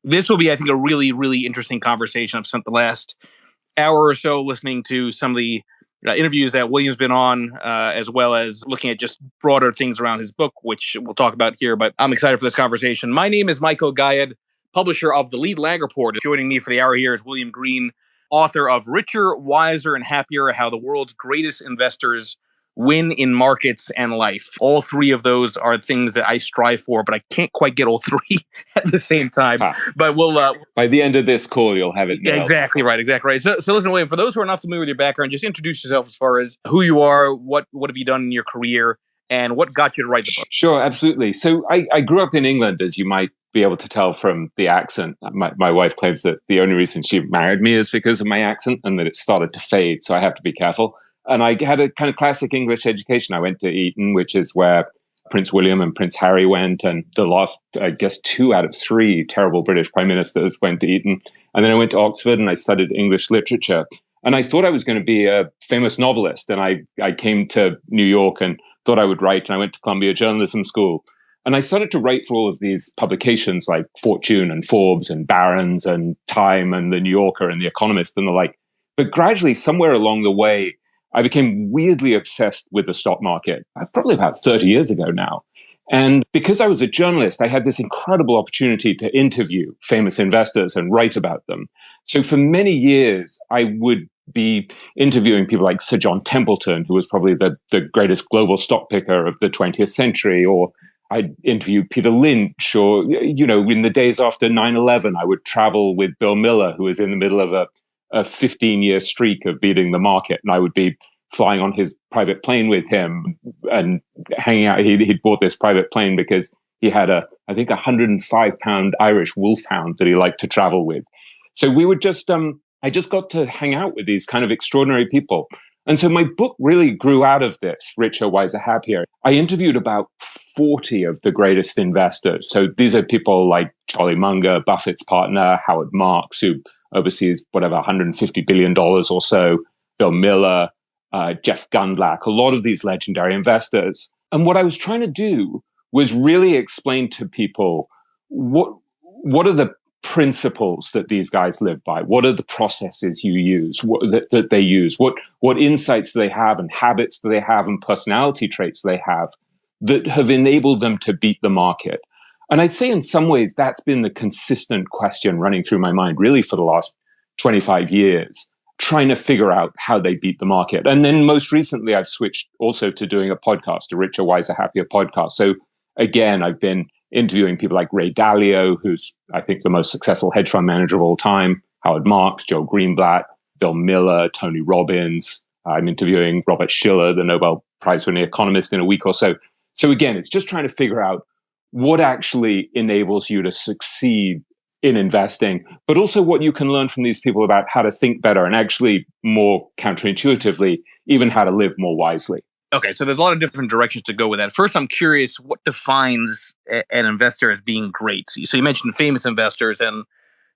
This will be, I think, a really, really interesting conversation. I've spent the last hour or so listening to some of the interviews that William's been on, as well as looking at just broader things around his book, which we'll talk about here. But I'm excited for this conversation. My name is Michael Gayed, publisher of the Lead Lag Report. Joining me for the hour here is William Green, author of Richer, Wiser, and Happier: How the World's Greatest Investors Win in Markets and Life. All three of those are things that I strive for, but I can't quite get all three at the same time. But we'll by the end of this call, you'll have it nailed. Exactly right. So listen, William, for those who are not familiar with your background, just introduce yourself as far as who you are, what have you done in your career, and what got you to write the book. Sure, absolutely. So I grew up in England, as you might be able to tell from the accent. My wife claims that the only reason she married me is because of my accent and that it started to fade, so I have to be careful. And I had a kind of classic English education. I went to Eton, which is where Prince William and Prince Harry went, and the last, I guess, 2 out of 3 terrible British prime ministers went to Eton. And then I went to Oxford and I studied English literature. And I thought I was going to be a famous novelist. And I came to New York and thought I would write. And I went to Columbia Journalism School. And I started to write for all of these publications like Fortune and Forbes and Barron's and Time and The New Yorker and The Economist and the like. But gradually, somewhere along the way, I became weirdly obsessed with the stock market, probably about 30 years ago now. And because I was a journalist, I had this incredible opportunity to interview famous investors and write about them. So for many years, I would be interviewing people like Sir John Templeton, who was probably the greatest global stock picker of the 20th century, or I'd interview Peter Lynch, or, in the days after 9/11, I would travel with Bill Miller, who was in the middle of a 15-year streak of beating the market. And I would be flying on his private plane with him and hanging out. He'd bought this private plane because he had I think 105-pound Irish wolfhound that he liked to travel with. So we would I just got to hang out with these kind of extraordinary people. And so my book really grew out of this, Richer, Wiser, Happier. I interviewed about 40 of the greatest investors. So these are people like Charlie Munger, Buffett's partner, Howard Marks, who oversees $150 billion or so, Bill Miller, Jeff Gundlach, a lot of these legendary investors. And what I was trying to do was really explain to people what are the principles that these guys live by? What are the processes you use, that they use? What insights do they have, and habits do they have, and personality traits do they have that have enabled them to beat the market? And I'd say in some ways that's been the consistent question running through my mind really for the last 25 years, trying to figure out how they beat the market. And then most recently, I've switched also to doing a podcast, a Richer, Wiser, Happier podcast. So again, I've been interviewing people like Ray Dalio, who's, I think, the most successful hedge fund manager of all time, Howard Marks, Joe Greenblatt, Bill Miller, Tony Robbins. I'm interviewing Robert Shiller, the Nobel Prize-winning economist, in a week or so. So again, it's just trying to figure out what actually enables you to succeed in investing, but also what you can learn from these people about how to think better and actually more counterintuitively, even how to live more wisely. Okay, so there's a lot of different directions to go with that. First, I'm curious, what defines an investor as being great? So you mentioned famous investors, and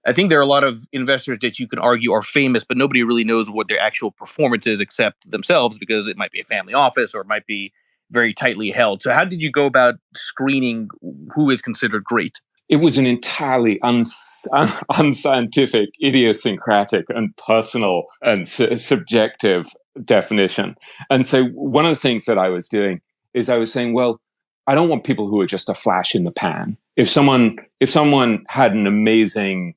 I think there are a lot of investors that you can argue are famous, but nobody really knows what their actual performance is except themselves, because it might be a family office or it might be very tightly held. So how did you go about screening who is considered great? It was an entirely unscientific, idiosyncratic, and personal and subjective definition. And so one of the things that I was doing is I was saying, well, I don't want people who are just a flash in the pan. If someone had an amazing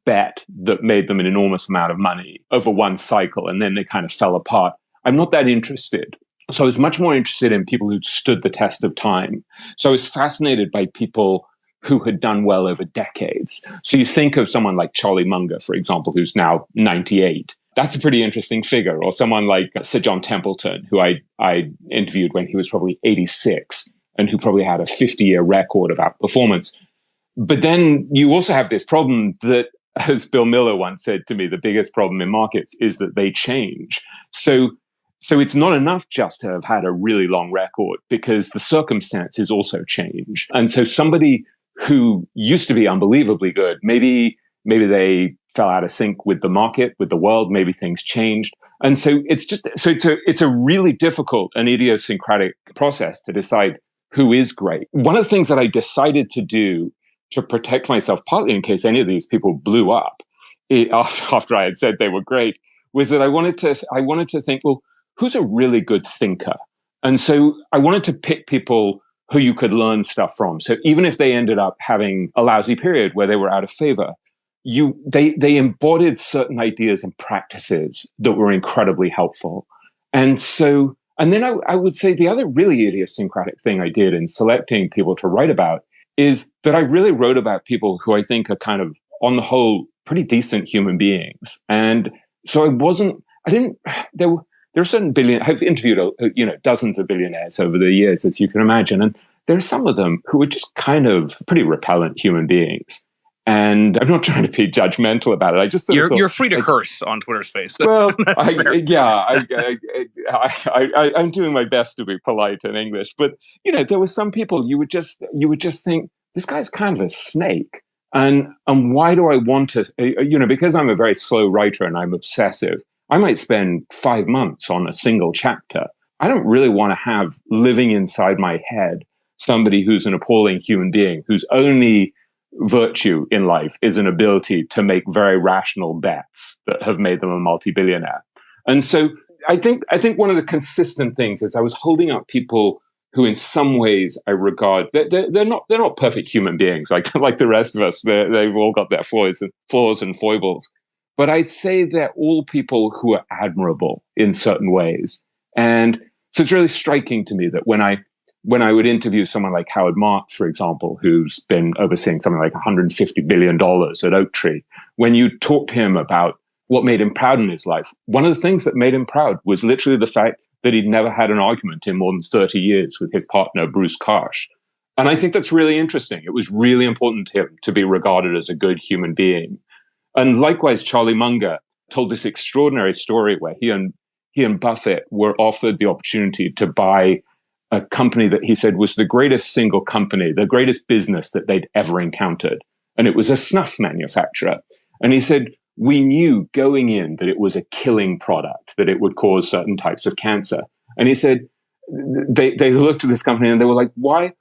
bet that made them an enormous amount of money over one cycle and then they kind of fell apart, I'm not that interested. So I was much more interested in people who'd stood the test of time. So I was fascinated by people who had done well over decades. So you think of someone like Charlie Munger, for example, who's now 98. That's a pretty interesting figure. Or someone like Sir John Templeton, who I interviewed when he was probably 86 and who probably had a 50-year record of outperformance. But then you also have this problem that, as Bill Miller once said to me, the biggest problem in markets is that they change. So it's not enough just to have had a really long record, because the circumstances also change. And so somebody who used to be unbelievably good, maybe they fell out of sync with the market, with the world, maybe things changed. And so it's a really difficult and idiosyncratic process to decide who is great. One of the things that I decided to do to protect myself, partly in case any of these people blew up after I had said they were great, was that I wanted to think, well, who's a really good thinker? And so I wanted to pick people who you could learn stuff from. So even if they ended up having a lousy period where they were out of favor, they embodied certain ideas and practices that were incredibly helpful. And then I would say the other really idiosyncratic thing I did in selecting people to write about is that I really wrote about people who I think are kind of, on the whole, pretty decent human beings. And so there are certain I've interviewed, dozens of billionaires over the years, as you can imagine. And there are some of them who are just kind of pretty repellent human beings. And I'm not trying to be judgmental about it. I just you're free to curse on Twitter Space. Well, I'm doing my best to be polite in English, but there were some people you would just think, this guy's kind of a snake, and why do I want to? Because I'm a very slow writer and I'm obsessive. I might spend 5 months on a single chapter. I don't really want to have living inside my head somebody who's an appalling human being whose only virtue in life is an ability to make very rational bets that have made them a multi-billionaire. And so I think one of the consistent things is I was holding up people who in some ways I regard, they're not perfect human beings like the rest of us. They've all got their flaws and foibles. But I'd say they're all people who are admirable in certain ways. And so it's really striking to me that when I would interview someone like Howard Marks, for example, who's been overseeing something like $150 billion at Oaktree, when you talk to him about what made him proud in his life, one of the things that made him proud was literally the fact that he'd never had an argument in more than 30 years with his partner, Bruce Karsh. And I think that's really interesting. It was really important to him to be regarded as a good human being. And likewise, Charlie Munger told this extraordinary story where he and Buffett were offered the opportunity to buy a company that he said was the greatest single company, the greatest business that they'd ever encountered. And it was a snuff manufacturer. And he said, we knew going in that it was a killing product, that it would cause certain types of cancer. And he said, they looked at this company and they were like, why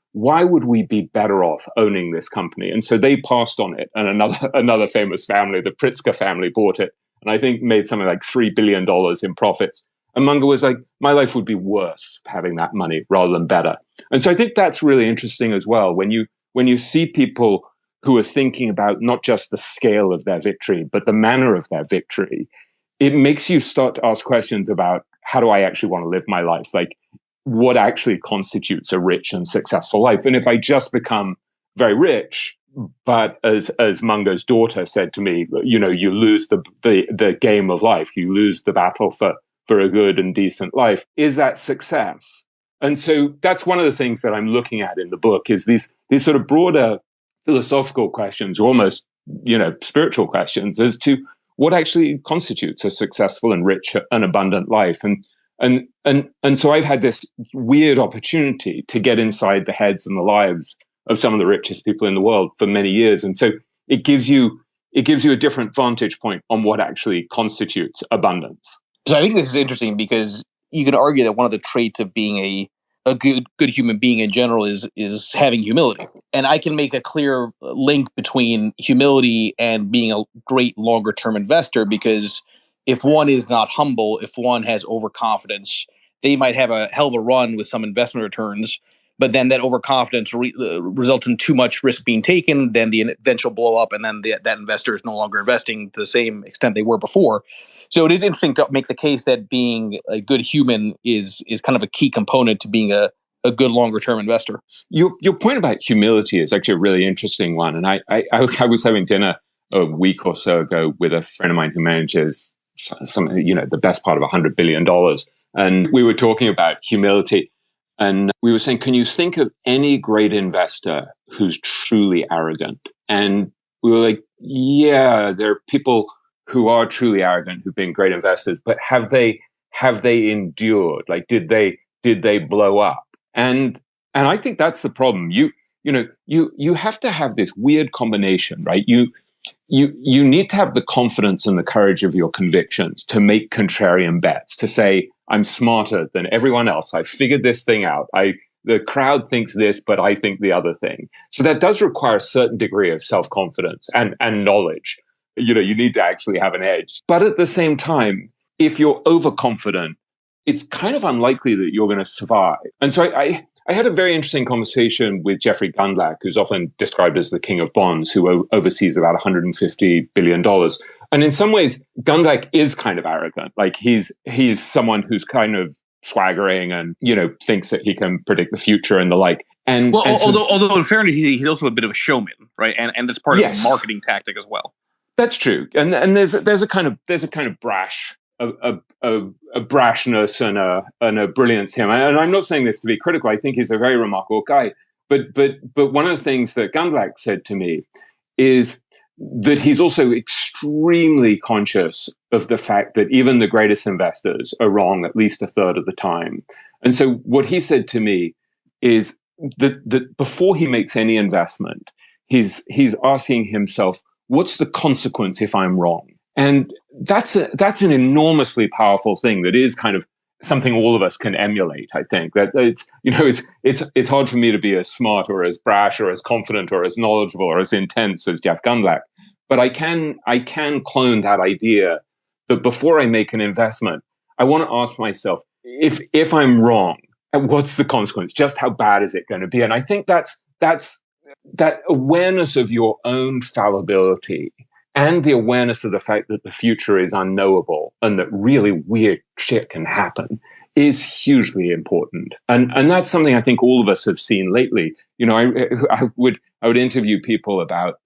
would we be better off owning this company? And so they passed on it. And another famous family, the Pritzker family, bought it. And I think made something like $3 billion in profits. And Munger was like, my life would be worse having that money rather than better. And so I think that's really interesting as well. When you see people who are thinking about not just the scale of their victory, but the manner of their victory, it makes you start to ask questions about, how do I actually want to live my life? Like, what actually constitutes a rich and successful life? And if I just become very rich, but as Munger's daughter said to me, you lose the game of life, you lose the battle for a good and decent life. Is that success? And so that's one of the things that I'm looking at in the book is these sort of broader philosophical questions, or almost, spiritual questions as to what actually constitutes a successful and rich and abundant life. And so I've had this weird opportunity to get inside the heads and the lives of some of the richest people in the world for many years. And so it gives you a different vantage point on what actually constitutes abundance. So I think this is interesting because you can argue that one of the traits of being a good human being in general is having humility. And I can make a clear link between humility and being a great longer term investor, because if one is not humble, if one has overconfidence, they might have a hell of a run with some investment returns, but then that overconfidence results in too much risk being taken, then the eventual blow up, and then that investor is no longer investing to the same extent they were before. So it is interesting to make the case that being a good human is kind of a key component to being a good longer term investor. Your point about humility is actually a really interesting one. And I was having dinner a week or so ago with a friend of mine who manages the best part of $100 billion. And we were talking about humility. And we were saying, can you think of any great investor who's truly arrogant? And we were like, yeah, there are people who are truly arrogant who've been great investors, but have they endured? Like, did they blow up? And I think that's the problem. You have to have this weird combination, right? You need to have the confidence and the courage of your convictions to make contrarian bets, to say, I'm smarter than everyone else. I figured this thing out. the crowd thinks this, but I think the other thing. So that does require a certain degree of self-confidence and knowledge. You need to actually have an edge. But at the same time, if you're overconfident, it's kind of unlikely that you're going to survive. And so I had a very interesting conversation with Jeffrey Gundlach, who's often described as the king of bonds, who oversees about $150 billion. And in some ways, Gundlach is kind of arrogant. Like he's someone who's kind of swaggering and, thinks that he can predict the future and the like. Although in fairness, he's also a bit of a showman, right? And that's part of a marketing tactic as well. That's true. And there's a kind of brash, a brashness and a brilliance to him. And I'm not saying this to be critical. I think he's a very remarkable guy. But one of the things that Gundlach said to me is that he's also extremely conscious of the fact that even the greatest investors are wrong at least a third of the time. And so what he said to me is that before he makes any investment, he's asking himself, what's the consequence if I'm wrong? And that's an enormously powerful thing that is kind of something all of us can emulate. I think that it's hard for me to be as smart or as brash or as confident or as knowledgeable or as intense as Jeff Gundlach, but I can clone that idea that before I make an investment, I want to ask myself, if I'm wrong, what's the consequence? Just how bad is it going to be? And I think that's that awareness of your own fallibility and the awareness of the fact that the future is unknowable and that really weird shit can happen is hugely important. And that's something I think all of us have seen lately. I would interview people about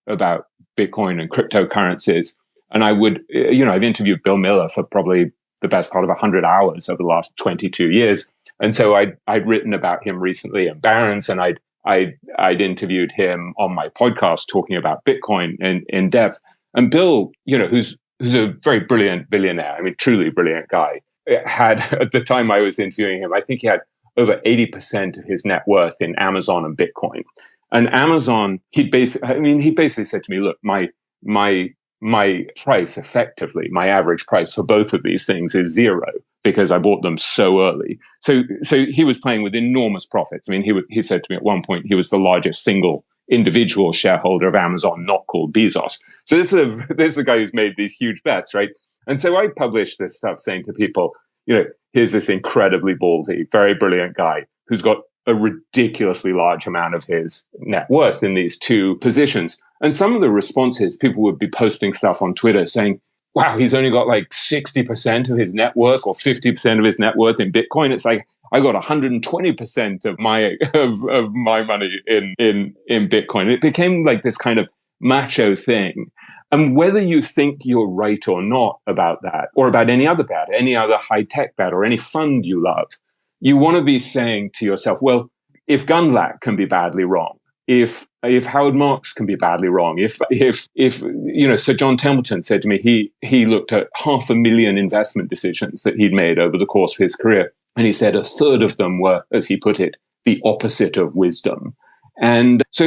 Bitcoin and cryptocurrencies. And I've interviewed Bill Miller for probably the best part of 100 hours over the last 22 years. And so I'd written about him recently in Barron's, and I'd interviewed him on my podcast talking about Bitcoin in depth. And Bill, who's a very brilliant billionaire, I mean, truly brilliant guy, had, at the time I was interviewing him, I think he had over 80% of his net worth in Amazon and Bitcoin. And Amazon, he basically said to me, look, my price effectively, my average price for both of these things is zero because I bought them so early. So he was playing with enormous profits. I mean, he said to me at one point, he was the largest single individual shareholder of Amazon, not called Bezos. So this is a guy who's made these huge bets, right? And so I published this stuff saying to people, here's this incredibly ballsy, very brilliant guy who's got a ridiculously large amount of his net worth in these two positions. And some of the responses, people would be posting stuff on Twitter saying, wow, he's only got like 60% of his net worth or 50% of his net worth in Bitcoin. It's like, I got 120% of my money in Bitcoin. It became like this kind of macho thing. And whether you think you're right or not about that, or about any other bet, any other high-tech bet, or any fund you love, you want to be saying to yourself, well, if Gundlach can be badly wrong, if Howard Marks can be badly wrong, if Sir John Templeton said to me, he looked at 500,000 investment decisions that he'd made over the course of his career, and he said a third of them were, as he put it, the opposite of wisdom. And so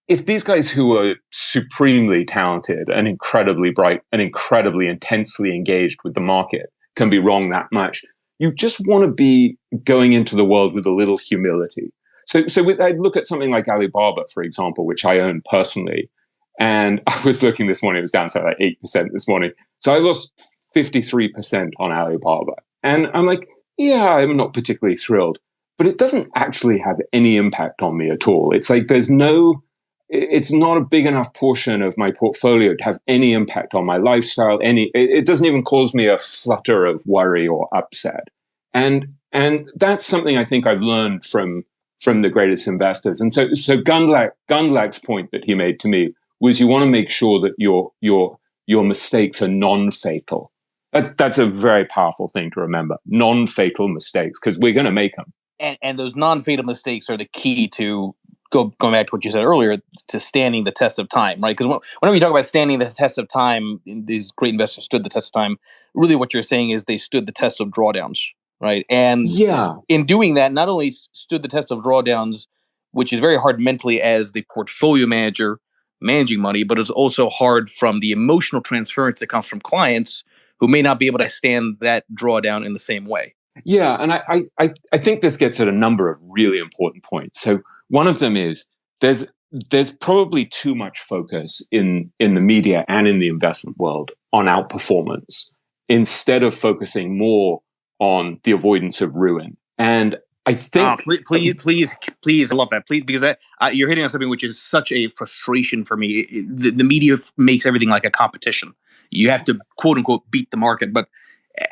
if these guys who are supremely talented and incredibly bright and incredibly intensely engaged with the market can be wrong that much, you just want to be going into the world with a little humility. So I'd look at something like Alibaba, for example, which I own personally. And I was looking this morning, it was down to like 8% this morning. So I lost 53% on Alibaba. And I'm like, yeah, I'm not particularly thrilled, but it doesn't actually have any impact on me at all. It's like it's not a big enough portion of my portfolio to have any impact on my lifestyle. It doesn't even cause me a flutter of worry or upset. And that's something I think I've learned from the greatest investors. And so Gundlach's point that he made to me was, you want to make sure that your mistakes are non-fatal. That's a very powerful thing to remember. Non-fatal mistakes, because we're going to make them. And those non-fatal mistakes are the key to going back to what you said earlier, to standing the test of time, right? Because whenever you talk about standing the test of time, these great investors stood the test of time. Really, what you're saying is they stood the test of drawdowns, right? And in doing that, not only stood the test of drawdowns, which is very hard mentally as the portfolio manager managing money, but it's also hard from the emotional transference that comes from clients who may not be able to stand that drawdown in the same way. Yeah, and I think this gets at a number of really important points. So one of them is there's probably too much focus in the media and in the investment world on outperformance instead of focusing more on the avoidance of ruin. And I think, please, I love that. Please, because you're hitting on something which is such a frustration for me. The media makes everything like a competition. You have to quote unquote beat the market, but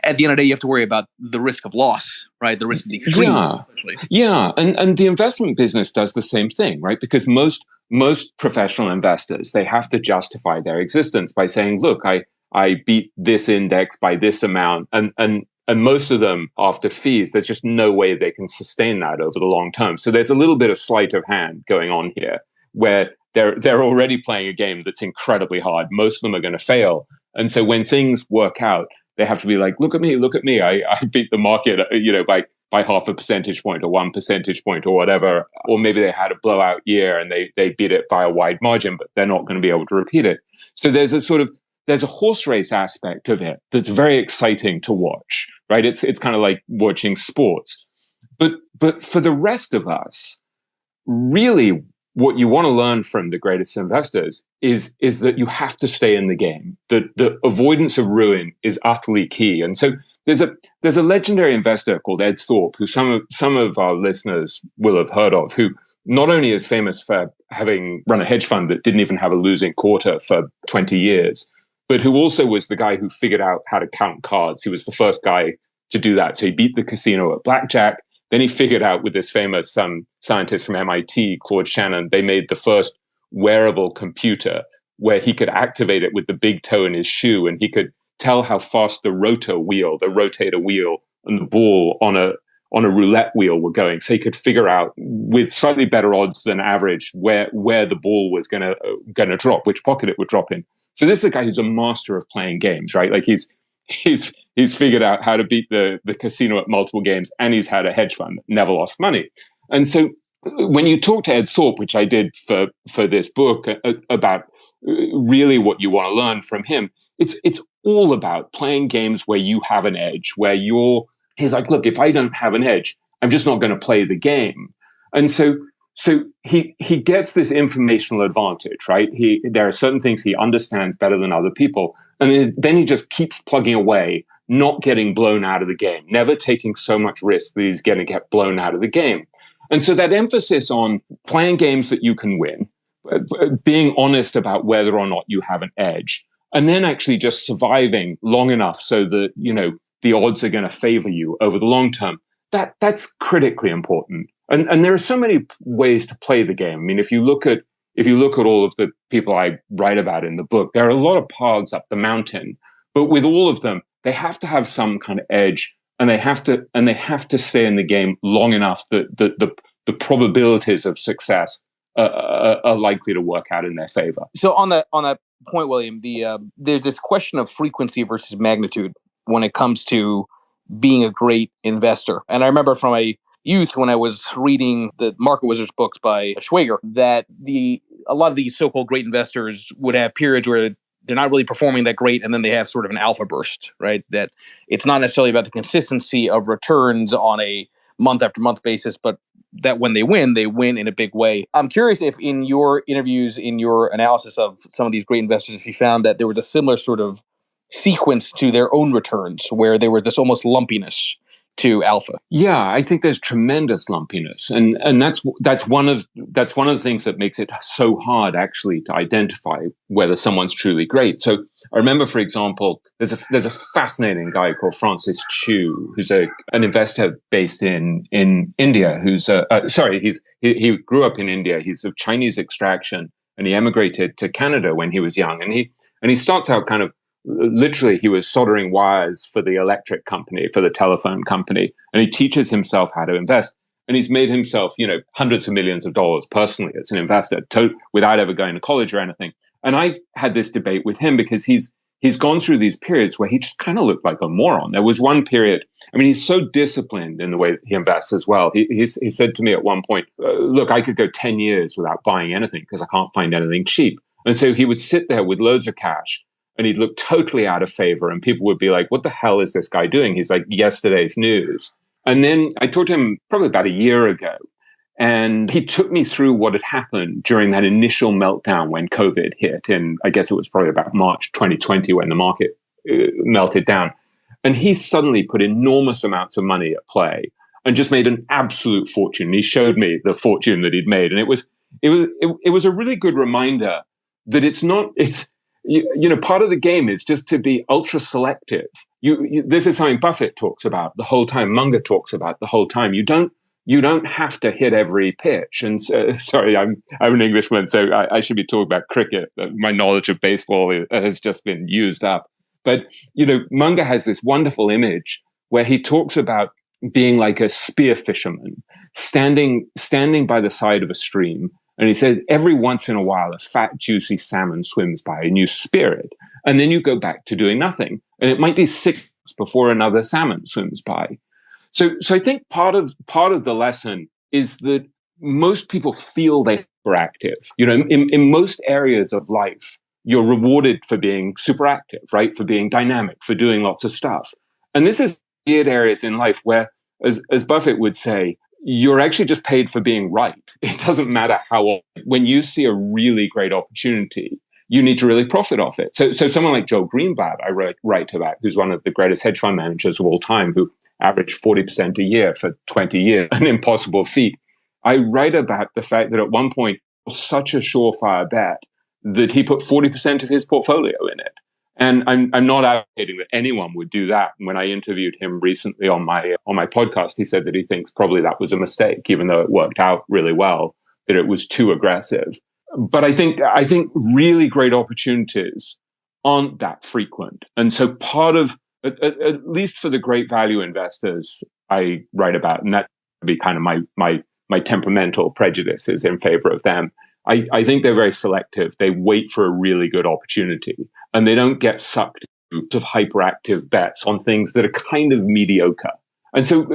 at the end of the day, you have to worry about the risk of loss, right? The risk of the extreme, especially. Yeah, and the investment business does the same thing, right? Because most professional investors, they have to justify their existence by saying, look, I beat this index by this amount, and most of them, after fees, there's just no way they can sustain that over the long term. So there's a little bit of sleight of hand going on here, where they're already playing a game that's incredibly hard. Most of them are going to fail, and so when things work out, they have to be like, look at me, I beat the market, by half a percentage point or 1 percentage point or whatever. Or maybe they had a blowout year and they beat it by a wide margin, but they're not going to be able to repeat it. So there's a horse race aspect of it that's very exciting to watch, right? It's kind of like watching sports. But for the rest of us, really what you want to learn from the greatest investors is that you have to stay in the game. The avoidance of ruin is utterly key. And so there's a legendary investor called Ed Thorpe, who some of our listeners will have heard of, who not only is famous for having run a hedge fund that didn't even have a losing quarter for 20 years, but who also was the guy who figured out how to count cards. He was the first guy to do that. So he beat the casino at blackjack. Then he figured out with this famous scientist from MIT, Claude Shannon, they made the first wearable computer where he could activate it with the big toe in his shoe, and he could tell how fast the rotator wheel, and the ball on a roulette wheel were going. So he could figure out with slightly better odds than average where the ball was gonna drop, which pocket it would drop in. So this is a guy who's a master of playing games, right? Like he's figured out how to beat the casino at multiple games, and he's had a hedge fund that never lost money. And so when you talk to Ed Thorpe, which I did for this book, about really what you want to learn from him, it's all about playing games where you have an edge, he's like, look, if I don't have an edge, I'm just not going to play the game. And so he gets this informational advantage, right? There are certain things he understands better than other people. And then he just keeps plugging away, not getting blown out of the game, never taking so much risk that he's going to get blown out of the game. And so that emphasis on playing games that you can win, being honest about whether or not you have an edge, and then actually just surviving long enough so that, the odds are going to favor you over the long term, that's critically important. And there are so many ways to play the game. I mean, if you look at all of the people I write about in the book, there are a lot of paths up the mountain. But with all of them, they have to have some kind of edge, and they have to stay in the game long enough that the probabilities of success are likely to work out in their favor. So on that point, William, there's this question of frequency versus magnitude when it comes to being a great investor. And I remember from my youth when I was reading the Market Wizards books by Schwager that a lot of these so-called great investors would have periods where they're not really performing that great, and then they have sort of an alpha burst, right? That it's not necessarily about the consistency of returns on a month after month basis, but that when they win in a big way. I'm curious if in your interviews, in your analysis of some of these great investors, if you found that there was a similar sort of sequence to their own returns where there was this almost lumpiness to alpha. Yeah, I think there's tremendous lumpiness, and that's one of the things that makes it so hard actually to identify whether someone's truly great. So I remember, for example, there's a fascinating guy called Francis Chu, who's an investor based in India. He grew up in India. He's of Chinese extraction, and he emigrated to Canada when he was young. And he starts out kind of, literally, he was soldering wires for the electric company, for the telephone company, and he teaches himself how to invest. And he's made himself, hundreds of millions of dollars personally as an investor, without ever going to college or anything. And I've had this debate with him because he's gone through these periods where he just kind of looked like a moron. There was one period, I mean, he's so disciplined in the way that he invests as well. He said to me at one point, look, I could go 10 years without buying anything because I can't find anything cheap. And so he would sit there with loads of cash, and he'd look totally out of favor. And people would be like, what the hell is this guy doing? He's like yesterday's news. And then I talked to him probably about a year ago, and he took me through what had happened during that initial meltdown when COVID hit. And I guess it was probably about March 2020 when the market melted down. And he suddenly put enormous amounts of money at play and just made an absolute fortune. He showed me the fortune that he'd made. And it was a really good reminder that part of the game is just to be ultra selective. This is something Buffett talks about the whole time, Munger talks about the whole time. You don't have to hit every pitch. And sorry, I'm an Englishman, so I should be talking about cricket. My knowledge of baseball has just been used up. But Munger has this wonderful image where he talks about being like a spear fisherman, standing by the side of a stream. And he said, every once in a while, a fat, juicy salmon swims by and you spear it. And then you go back to doing nothing. And it might be 6 months before another salmon swims by. So I think part of the lesson is that most people feel they're active. In most areas of life, you're rewarded for being super active, right? For being dynamic, for doing lots of stuff. And this is weird areas in life where, as Buffett would say, you're actually just paid for being right. It doesn't matter how often. When you see a really great opportunity, you need to really profit off it. So someone like Joel Greenblatt, I write about, who's one of the greatest hedge fund managers of all time, who averaged 40% a year for 20 years, an impossible feat. I write about the fact that at one point, it was such a surefire bet that he put 40% of his portfolio in it. And I'm not advocating that anyone would do that. And when I interviewed him recently on my podcast, he said that he thinks probably that was a mistake, even though it worked out really well, that it was too aggressive. But I think really great opportunities aren't that frequent. And so part of, at least for the great value investors I write about, and that would be kind of my temperamental prejudices in favor of them, I think they're very selective. They wait for a really good opportunity, and they don't get sucked into hyperactive bets on things that are kind of mediocre. And so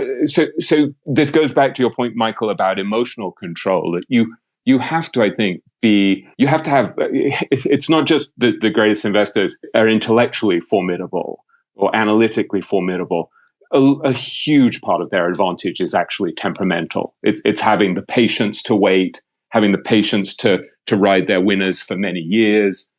this goes back to your point, Michael, about emotional control, that you have to, I think, you have to have, it's not just that the greatest investors are intellectually formidable or analytically formidable. A huge part of their advantage is actually temperamental. It's having the patience to wait, having the patience to ride their winners for many years,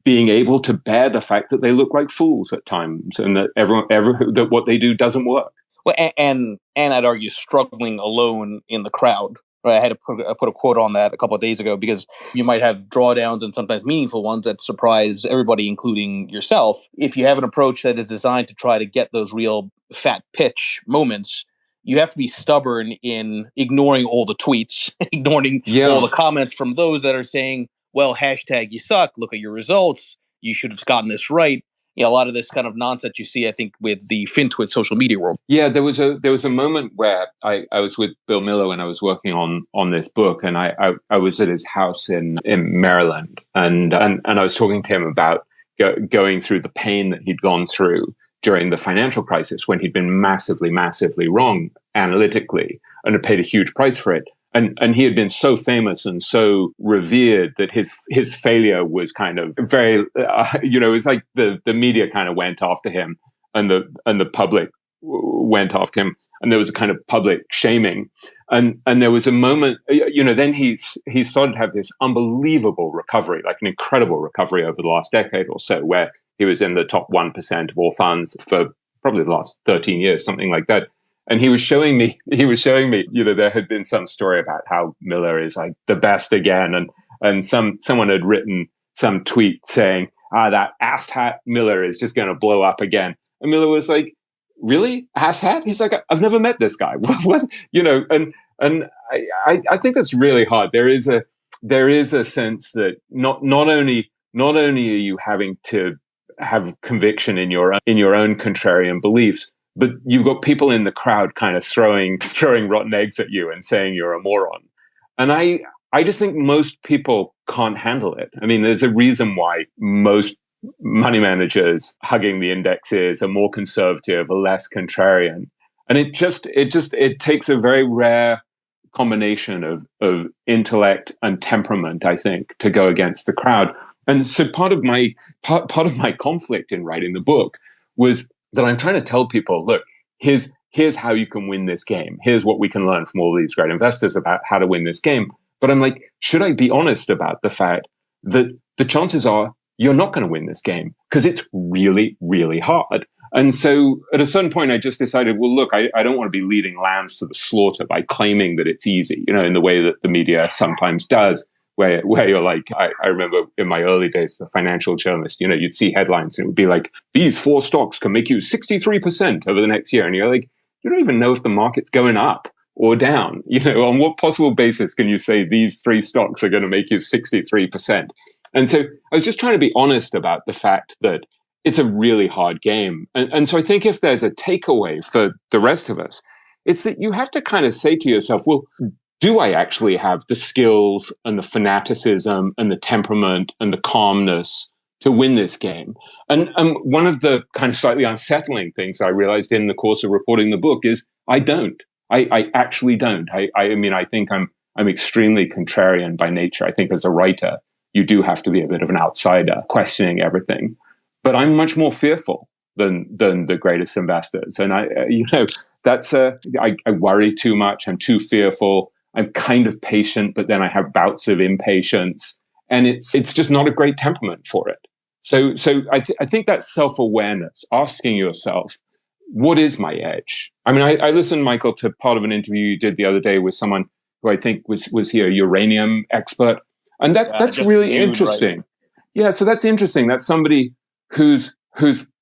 being able to bear the fact that they look like fools at times and that that what they do doesn't work. Well, and I'd argue struggling alone in the crowd. Right? I had to put a quote on that a couple of days ago, because you might have drawdowns and sometimes meaningful ones that surprise everybody, including yourself. If you have an approach that is designed to try to get those real fat pitch moments, you have to be stubborn in ignoring all the tweets, ignoring all the comments from those that are saying, well, hashtag you suck, look at your results, you should have gotten this right. A lot of this kind of nonsense you see, I think, with the FinTwit social media world. Yeah, there was a moment where I was with Bill Miller when I was working on this book, and I was at his house in Maryland, and I was talking to him about going through the pain that he'd gone through during the financial crisis, when he'd been massively wrong analytically and had paid a huge price for it. And he had been so famous and so revered that his failure was kind of very, it was like the media kind of went after him, and the public went after him, and there was a kind of public shaming, and there was a moment, then he started to have this unbelievable recovery, like an incredible recovery over the last decade or so, where he was in the top 1% of all funds for probably the last 13 years, something like that. And he was showing me, there had been some story about how Miller is like the best again. And someone had written some tweet saying, that asshat Miller is just going to blow up again. And Miller was like, really? Asshat? He's like, I've never met this guy. What? And I think that's really hard. There is a sense that not only are you having to have conviction in your own contrarian beliefs, but you've got people in the crowd kind of throwing rotten eggs at you and saying you're a moron. And I just think most people can't handle it. I mean, there's a reason why most money managers hugging the indexes are more conservative or less contrarian. And it takes a very rare combination of intellect and temperament, I think, to go against the crowd. And so part of my conflict in writing the book was that I'm trying to tell people, look, his here's how you can win this game. Here's what we can learn from all these great investors about how to win this game. But I'm like, should I be honest about the fact that the chances are you're not going to win this game because it's really, really hard. And so at a certain point, I just decided, well, look, I don't want to be leading lambs to the slaughter by claiming that it's easy, in the way that the media sometimes does, where you're like, I remember in my early days, the financial journalist, you'd see headlines and it would be like, these 4 stocks can make you 63% over the next year. And you're like, you don't even know if the market's going up or down. On what possible basis can you say these 3 stocks are going to make you 63%? And so I was just trying to be honest about the fact that it's a really hard game. And so I think if there's a takeaway for the rest of us, it's that you have to kind of say to yourself, well, do I actually have the skills and the fanaticism and the temperament and the calmness to win this game? And one of the kind of slightly unsettling things I realized in the course of reporting the book is I don't. I actually don't. I mean, I think I'm extremely contrarian by nature. I think as a writer, you do have to be a bit of an outsider, questioning everything. But I'm much more fearful than the greatest investors. And I worry too much. I'm too fearful. I'm kind of patient, but then I have bouts of impatience. And it's just not a great temperament for it. So I think that's self-awareness, asking yourself, what is my edge? I mean, I listened, Michael, to part of an interview you did the other day with someone who I think was he a uranium expert? And that's really interesting. Right? Yeah, so that's interesting. That's somebody who's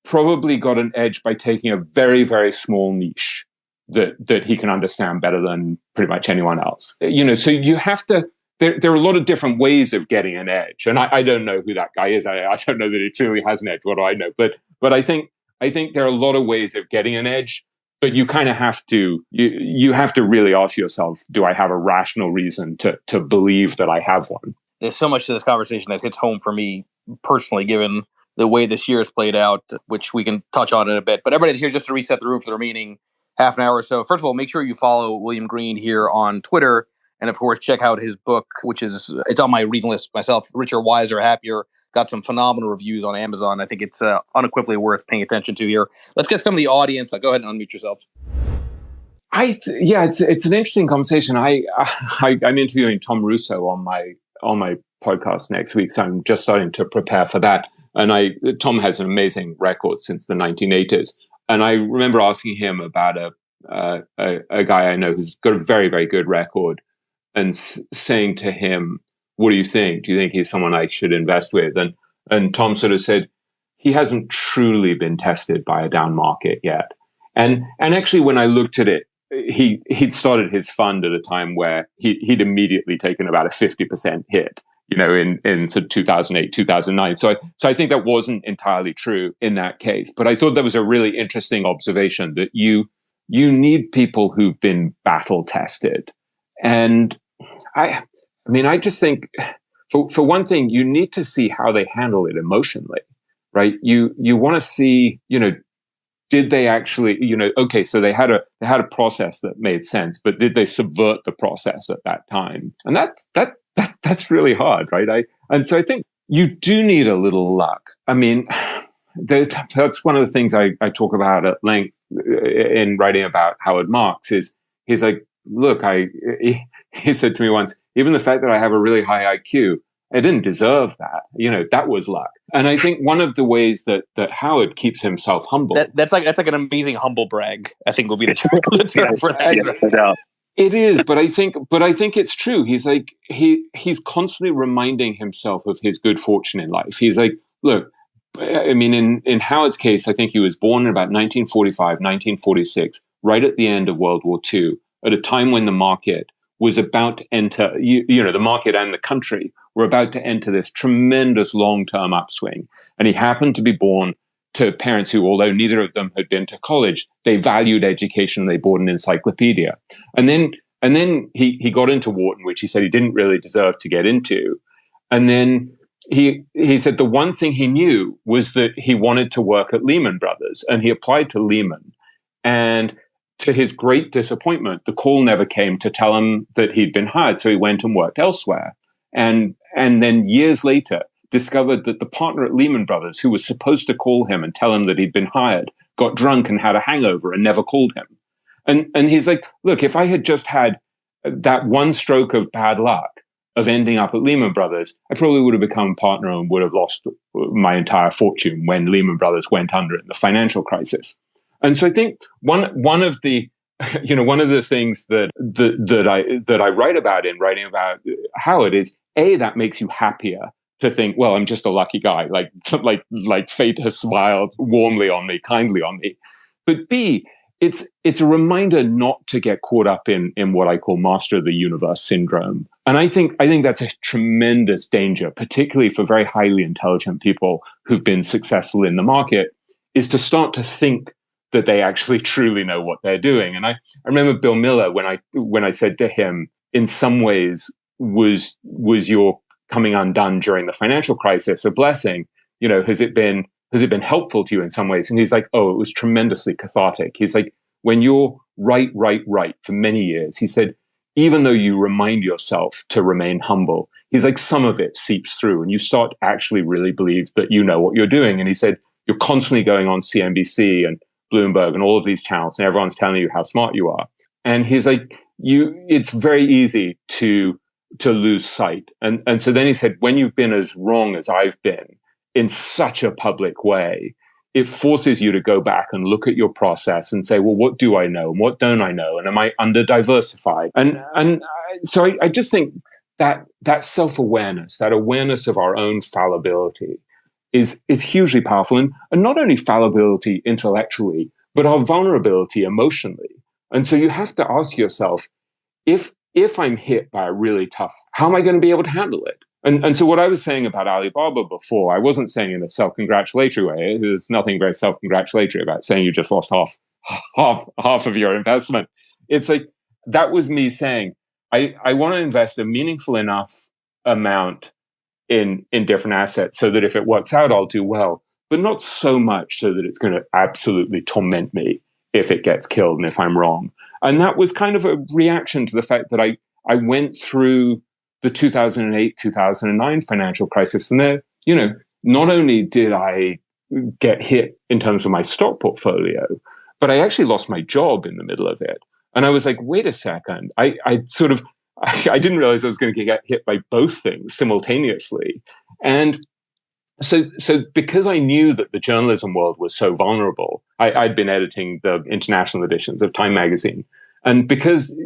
probably got an edge by taking a very, very small niche that he can understand better than pretty much anyone else. So you have to, there are a lot of different ways of getting an edge. And I don't know who that guy is. I don't know that he truly has an edge. What do I know? But I think there are a lot of ways of getting an edge, but you kind of have to, you have to really ask yourself, do I have a rational reason to believe that I have one? There's so much to this conversation that hits home for me personally, given the way this year has played out, which we can touch on in a bit. But everybody that's here, just to reset the room for the remaining half an hour or so. First of all, make sure you follow William Green here on Twitter. And of course, check out his book, it's on my reading list myself, Richer, Wiser, Happier. Got some phenomenal reviews on Amazon. I think it's unequivocally worth paying attention to here. Let's get some of the audience. Go ahead and unmute yourself. It's an interesting conversation. I'm interviewing Tom Russo on my podcast next week, so I'm just starting to prepare for that. And Tom has an amazing record since the 1980s. And I remember asking him about a guy I know who's got a very, very good record, and saying to him, "What do you think? Do you think he's someone I should invest with?" And Tom sort of said, he hasn't truly been tested by a down market yet. And actually, when I looked at it, he'd started his fund at a time where he'd immediately taken about a 50% hit, in sort of 2008, 2009. So I think that wasn't entirely true in that case. But I thought that was a really interesting observation, that you need people who've been battle tested. And I just think, for one thing, you need to see how they handle it emotionally, right? You want to see, did they actually, okay, so they had a process that made sense, but did they subvert the process at that time? And that's really hard, right? And so I think you do need a little luck. I mean, that's one of the things I talk about at length in writing about Howard Marks. Is he's like, look, he said to me once, even the fact that I have a really high IQ, I didn't deserve that. That was luck. And I think one of the ways that Howard keeps himself humble. That's like an amazing humble brag, I think, will be the term for that. It is, but I think it's true. He's like, he's constantly reminding himself of his good fortune in life. He's like, look, I mean, in Howard's case, I think he was born in about 1945, 1946, right at the end of World War II, at a time when the market was about to enter, the market and the country were about to enter this tremendous long-term upswing. And he happened to be born to parents who, although neither of them had been to college, they valued education. They bought an encyclopedia. And then he got into Wharton, which he said he didn't really deserve to get into. And then he said the one thing he knew was that he wanted to work at Lehman Brothers, and he applied to Lehman. And to his great disappointment, the call never came to tell him that he'd been hired. So he went and worked elsewhere. And then years later, discovered that the partner at Lehman Brothers, who was supposed to call him and tell him that he'd been hired, got drunk and had a hangover and never called him. And he's like, look, if I had just had that one stroke of bad luck of ending up at Lehman Brothers, I probably would have become a partner and would have lost my entire fortune when Lehman Brothers went under in the financial crisis. And so I think one of the one of the things that I write about in writing about Howard is that makes you happier to think, well, I'm just a lucky guy, like fate has smiled warmly on me, kindly on me. But B, it's a reminder not to get caught up in what I call master of the universe syndrome. And I think that's a tremendous danger, particularly for very highly intelligent people who've been successful in the market, is to start to think that they actually truly know what they're doing. And I remember Bill Miller when I said to him, in some ways, was your coming undone during the financial crisis a blessing? Has it been helpful to you in some ways? And he's like, oh, it was tremendously cathartic. He's like, when you're right for many years, he said, even though you remind yourself to remain humble, he's like, some of it seeps through and you start to actually really believe that you know what you're doing. And he said, you're constantly going on CNBC and Bloomberg and all of these channels, and everyone's telling you how smart you are. And he's like, it's very easy to lose sight. And so then he said, when you've been as wrong as I've been in such a public way, it forces you to go back and look at your process and say, well, what do I know and what don't I know? And am I under diversified? And so I just think that self-awareness, that awareness of our own fallibility is hugely powerful. And not only fallibility intellectually, but our vulnerability emotionally. And so you have to ask yourself, if I'm hit by a really tough, how am I going to be able to handle it? And so what I was saying about Alibaba before, I wasn't saying in a self-congratulatory way. There's nothing very self-congratulatory about saying you just lost half of your investment. It's like, that was me saying, I want to invest a meaningful enough amount in different assets so that if it works out, I'll do well, but not so much so that it's going to absolutely torment me if it gets killed and if I'm wrong. And that was kind of a reaction to the fact that I went through the 2008, 2009 financial crisis. And there, not only did I get hit in terms of my stock portfolio, but I actually lost my job in the middle of it. And I was like, wait a second, I didn't realize I was going to get hit by both things simultaneously. And so because I knew that the journalism world was so vulnerable, I'd been editing the international editions of Time magazine. And because,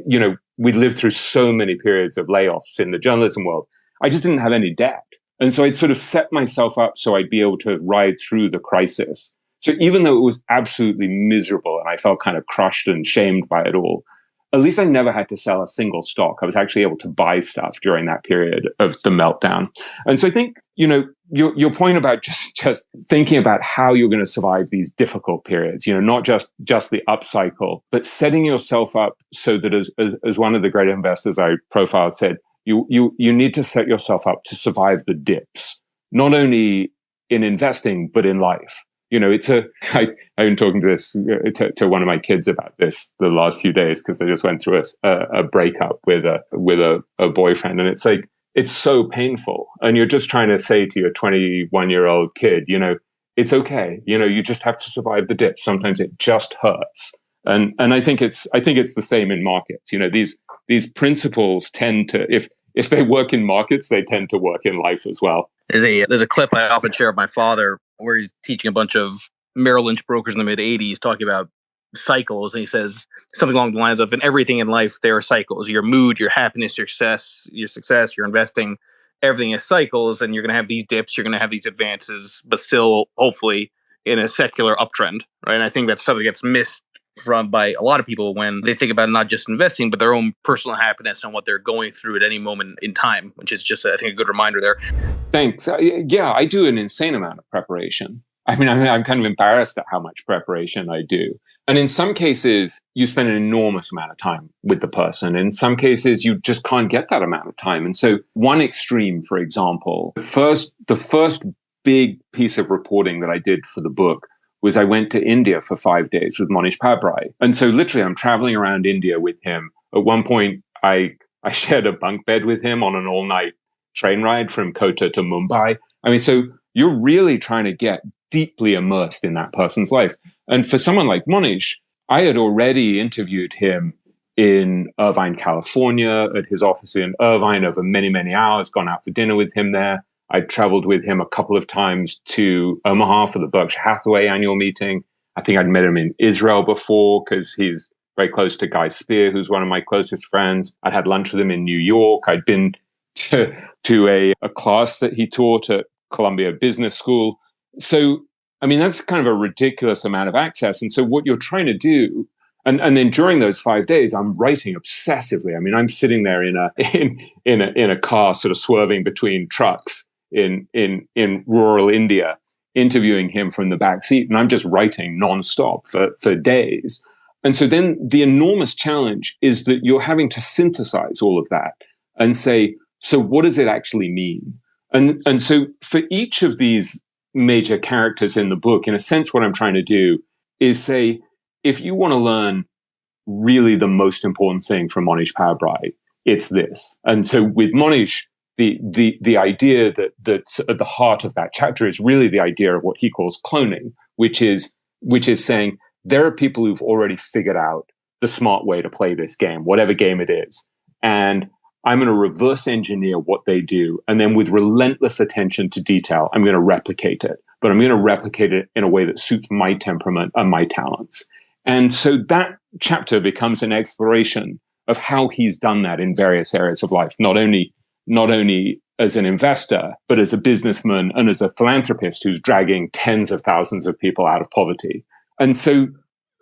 we lived through so many periods of layoffs in the journalism world, I just didn't have any debt. And so I'd sort of set myself up so I'd be able to ride through the crisis. So even though it was absolutely miserable and I felt kind of crushed and shamed by it all, at least I never had to sell a single stock. I was actually able to buy stuff during that period of the meltdown. And so I think, your point about just thinking about how you're going to survive these difficult periods, not just the upcycle, but setting yourself up so that as one of the great investors I profiled said, you need to set yourself up to survive the dips, not only in investing, but in life. I've been talking to this to one of my kids about this the last few days because they just went through a breakup with a boyfriend, and it's like, it's so painful. And you're just trying to say to your 21-year-old kid, it's okay. You just have to survive the dip. Sometimes it just hurts. And I think it's the same in markets. These principles tend to, if they work in markets, they tend to work in life as well. There's a clip I often share of my father where he's teaching a bunch of Merrill Lynch brokers in the mid 80s talking about cycles. And he says something along the lines of, in everything in life, there are cycles. Your mood, your happiness, your success, your investing, everything is cycles. And you're going to have these dips, you're going to have these advances, but still, hopefully, in a secular uptrend. Right. And I think that's something that gets missed by a lot of people when they think about not just investing, but their own personal happiness and what they're going through at any moment in time, which is just, I think, a good reminder there. Thanks. Yeah, I do an insane amount of preparation. I'm kind of embarrassed at how much preparation I do. And in some cases, you spend an enormous amount of time with the person. In some cases, you just can't get that amount of time. And so one extreme, for example, the first big piece of reporting that I did for the book was I went to India for 5 days with Monish Pabrai. And so literally I'm traveling around India with him. At one point, I shared a bunk bed with him on an all-night train ride from Kota to Mumbai. So you're really trying to get deeply immersed in that person's life. And for someone like Monish, I had already interviewed him in Irvine, California, at his office in Irvine over many, many hours, gone out for dinner with him there. I'd traveled with him a couple of times to Omaha for the Berkshire Hathaway annual meeting. I think I'd met him in Israel before because he's very close to Guy Spear, who's one of my closest friends. I'd had lunch with him in New York. I'd been to a class that he taught at Columbia Business School. So, I mean, that's kind of a ridiculous amount of access. And so what you're trying to do, and then during those 5 days, I'm writing obsessively. I mean, I'm sitting there in a car, sort of swerving between trucks in rural India, interviewing him from the back seat, and I'm just writing nonstop for days. And so then the enormous challenge is that you're having to synthesize all of that and say, so what does it actually mean? And so for each of these major characters in the book, in a sense, what I'm trying to do is say, if you want to learn really the most important thing from Monish Pabrai, it's this. And so with Monish, the idea that's at the heart of that chapter is really the idea of what he calls cloning, which is saying there are people who've already figured out the smart way to play this game, whatever game it is. And I'm going to reverse engineer what they do. And then with relentless attention to detail, I'm going to replicate it. But I'm going to replicate it in a way that suits my temperament and my talents. And so that chapter becomes an exploration of how he's done that in various areas of life, not only as an investor, but as a businessman and as a philanthropist who's dragging tens of thousands of people out of poverty. And so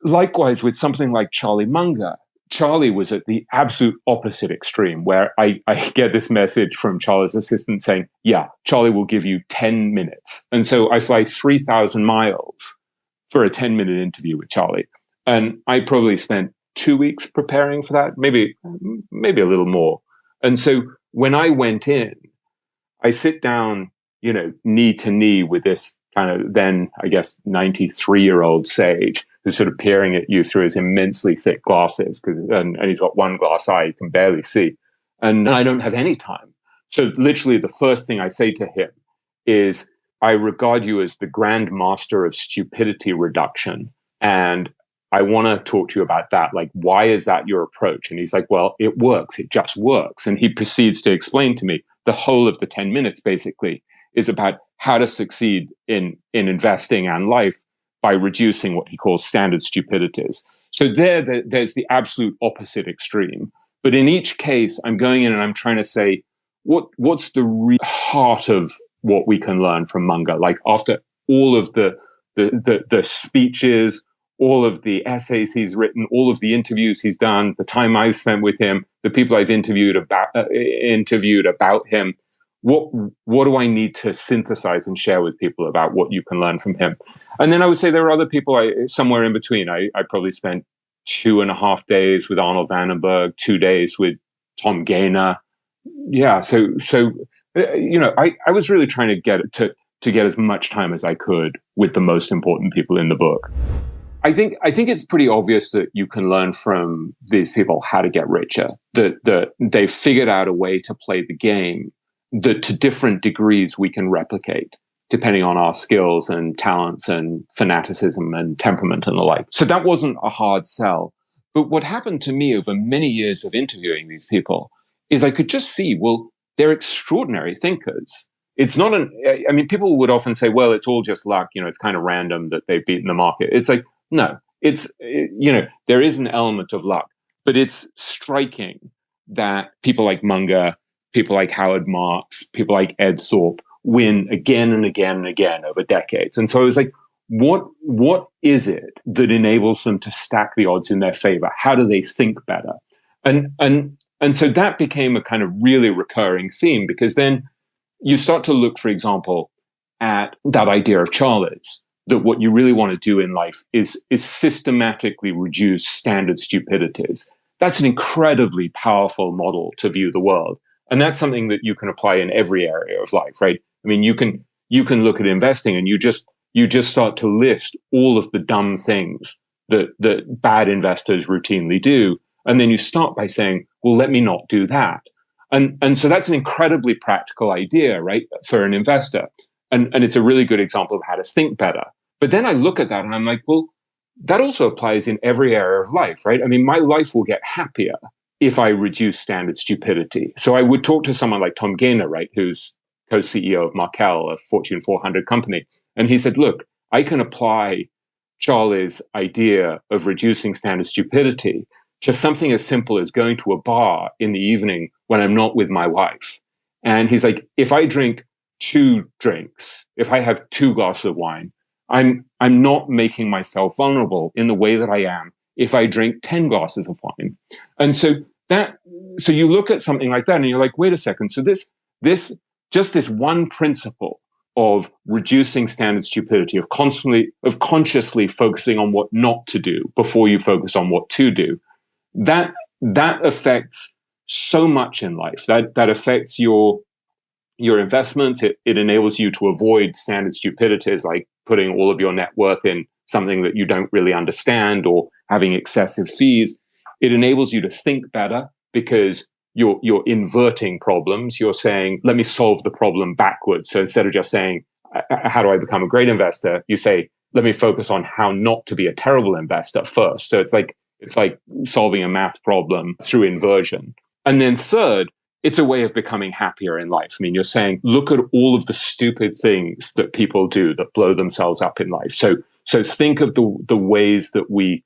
likewise with something like Charlie Munger, Charlie was at the absolute opposite extreme, where I get this message from Charlie's assistant saying, yeah, Charlie will give you 10 minutes. And so I fly 3,000 miles for a 10-minute interview with Charlie. And I probably spent 2 weeks preparing for that, maybe a little more. And so when I went in, I sit down, knee to knee with this kind of then, I guess, 93-year-old sage who's sort of peering at you through his immensely thick glasses, and he's got one glass eye, you can barely see. And I don't have any time. So literally the first thing I say to him is, I regard you as the grand master of stupidity reduction. And I want to talk to you about that. Like, why is that your approach? And he's like, well, it works. It just works. And he proceeds to explain to me the whole of the 10 minutes basically is about how to succeed in investing and life by reducing what he calls standard stupidities. So there's the absolute opposite extreme. But in each case, I'm going in and I'm trying to say, what's the heart of what we can learn from Munger? Like, after all of the speeches, all of the essays he's written, all of the interviews he's done, the time I've spent with him, the people I've interviewed about him, what do I need to synthesize and share with people about what you can learn from him? And then I would say there are other people somewhere in between. I probably spent 2.5 days with Arnold Vandenberg, 2 days with Tom Gaynor. Yeah, so I was really trying to get as much time as I could with the most important people in the book. I think it's pretty obvious that you can learn from these people how to get richer, that they've figured out a way to play the game that to different degrees we can replicate, depending on our skills and talents and fanaticism and temperament and the like. So that wasn't a hard sell. But what happened to me over many years of interviewing these people is I could just see, well, they're extraordinary thinkers. It's not people would often say, well, it's all just luck, it's kind of random that they've beaten the market. It's like, no, there is an element of luck, but it's striking that people like Munger, people like Howard Marks, people like Ed Thorpe win again and again and again over decades. And so I was like, what is it that enables them to stack the odds in their favor? How do they think better? And so that became a kind of really recurring theme, because then you start to look, for example, at that idea of Charlie's, that what you really want to do in life is systematically reduce standard stupidities. That's an incredibly powerful model to view the world. And that's something that you can apply in every area of life, right? I mean, you can look at investing and you just start to list all of the dumb things that bad investors routinely do. And then you start by saying, well, let me not do that. And so that's an incredibly practical idea, right, for an investor. And it's a really good example of how to think better. But then I look at that and I'm like, well, that also applies in every area of life, right? I mean, my life will get happier if I reduce standard stupidity. So I would talk to someone like Tom Gaynor, right, who's co-CEO of Markel, a Fortune 400 company. And he said, look, I can apply Charlie's idea of reducing standard stupidity to something as simple as going to a bar in the evening when I'm not with my wife. And he's like, if I drink 2 drinks, if I have 2 glasses of wine, I'm not making myself vulnerable in the way that I am if I drink 10 glasses of wine. And so you look at something like that and you're like, wait a second. So this one principle of reducing standard stupidity, of consciously focusing on what not to do before you focus on what to do, that affects so much in life. That affects your investments. It enables you to avoid standard stupidities like putting all of your net worth in something that you don't really understand or having excessive fees. It enables you to think better because you're inverting problems. You're saying, let me solve the problem backwards. So instead of just saying, how do I become a great investor? You say, let me focus on how not to be a terrible investor first. So it's like solving a math problem through inversion. And then third, it's a way of becoming happier in life. I mean, you're saying, look at all of the stupid things that people do that blow themselves up in life. So think of the ways that we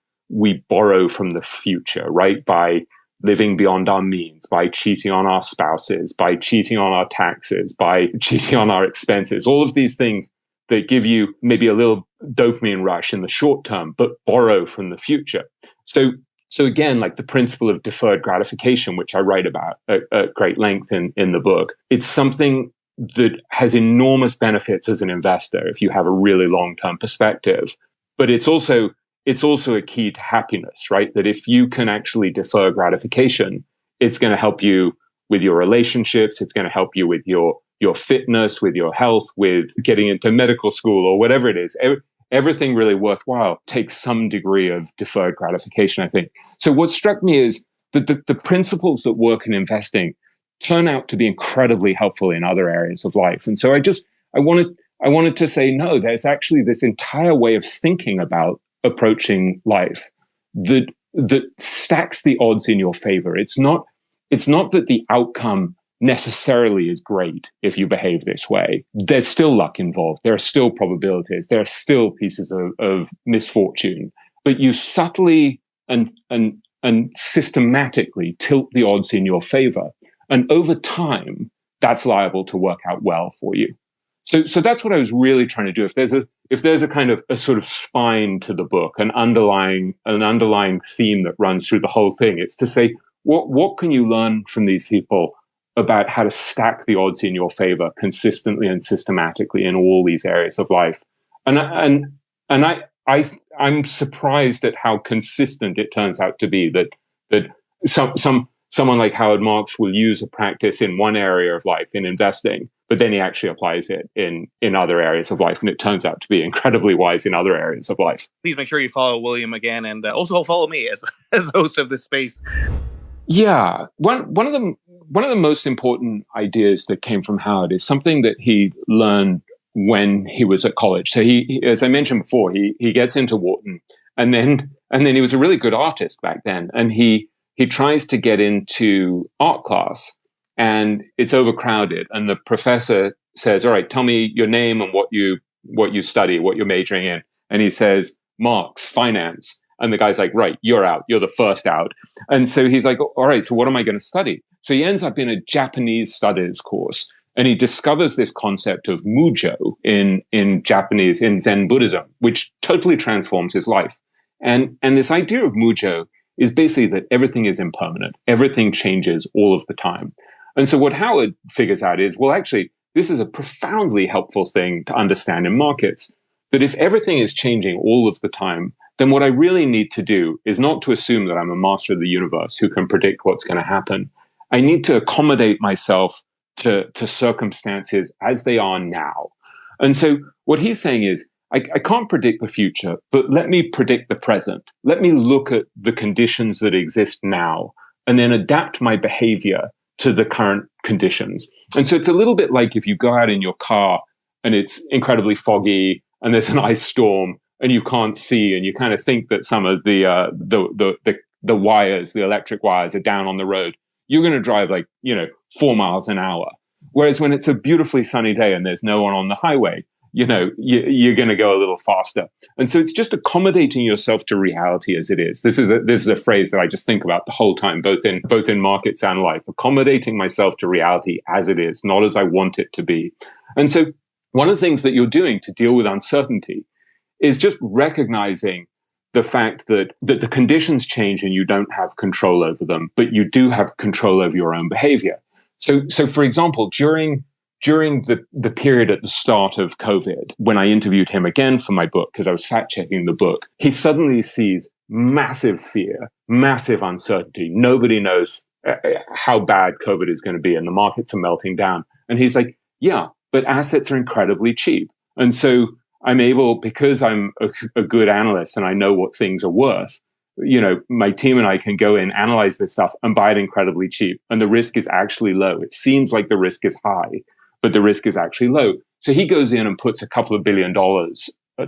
borrow from the future, right? By living beyond our means, by cheating on our spouses, by cheating on our taxes, by cheating on our expenses, all of these things that give you maybe a little dopamine rush in the short term, but borrow from the future. So again, like the principle of deferred gratification, which I write about at great length in the book, it's something that has enormous benefits as an investor if you have a really long-term perspective. But it's also a key to happiness, right? That if you can actually defer gratification, it's going to help you with your relationships. It's going to help you with your fitness, with your health, with getting into medical school or whatever it is. Everything really worthwhile takes some degree of deferred gratification, I think. So what struck me is that the principles that work in investing turn out to be incredibly helpful in other areas of life. And so I wanted to say, no, there's actually this entire way of thinking about approaching life that stacks the odds in your favor. It's not that the outcome necessarily is great if you behave this way. There's still luck involved. There are still probabilities. There are still pieces of misfortune. But you subtly and systematically tilt the odds in your favor. And over time, that's liable to work out well for you. So that's what I was really trying to do. If there's a kind of a sort of spine to the book, an underlying theme that runs through the whole thing, it's to say, what can you learn from these people about how to stack the odds in your favor consistently and systematically in all these areas of life? And I'm surprised at how consistent it turns out to be that someone like Howard Marks will use a practice in one area of life in investing, but then he actually applies it in other areas of life, and it turns out to be incredibly wise in other areas of life. Please make sure you follow William again, and also follow me as host of this space. Yeah, one of the most important ideas that came from Howard is something that he learned when he was at college. So he as I mentioned before, he gets into Wharton, and then he was a really good artist back then, and he tries to get into art class, and it's overcrowded, and the professor says, "All right, tell me your name and what you study, what you're majoring in." And he says, "Marx, finance." And the guy's like, right, you're out. You're the first out. And so he's like, all right, so what am I going to study? So he ends up in a Japanese studies course, and he discovers this concept of mujo in Japanese, in Zen Buddhism, which totally transforms his life. And this idea of mujo is basically that everything is impermanent. Everything changes all of the time. And so what Howard figures out is, well, actually, this is a profoundly helpful thing to understand in markets, that if everything is changing all of the time, then what I really need to do is not to assume that I'm a master of the universe who can predict what's going to happen. I need to accommodate myself to circumstances as they are now. And so what he's saying is, I can't predict the future, but let me predict the present. Let me look at the conditions that exist now and then adapt my behavior to the current conditions. And so it's a little bit like if you go out in your car and it's incredibly foggy and there's an ice storm, and you can't see, and you kind of think that some of the wires, the electric wires, are down on the road, you're going to drive 4 miles an hour. Whereas when it's a beautifully sunny day and there's no one on the highway, you're going to go a little faster. And so it's just accommodating yourself to reality as it is. This is a phrase that I just think about the whole time, both in markets and life, accommodating myself to reality as it is, not as I want it to be. And so one of the things that you're doing to deal with uncertainty is just recognizing the fact that the conditions change and you don't have control over them, but you do have control over your own behavior. So for example, during the period at the start of COVID, when I interviewed him again for my book, because I was fact-checking the book, he suddenly sees massive fear, massive uncertainty. Nobody knows how bad COVID is going to be, and the markets are melting down. And he's like, yeah, but assets are incredibly cheap. And so I'm able, because I'm a good analyst and I know what things are worth, my team and I can go in, analyze this stuff, and buy it incredibly cheap. And the risk is actually low. It seems like the risk is high, but the risk is actually low. So he goes in and puts a couple of $1 billion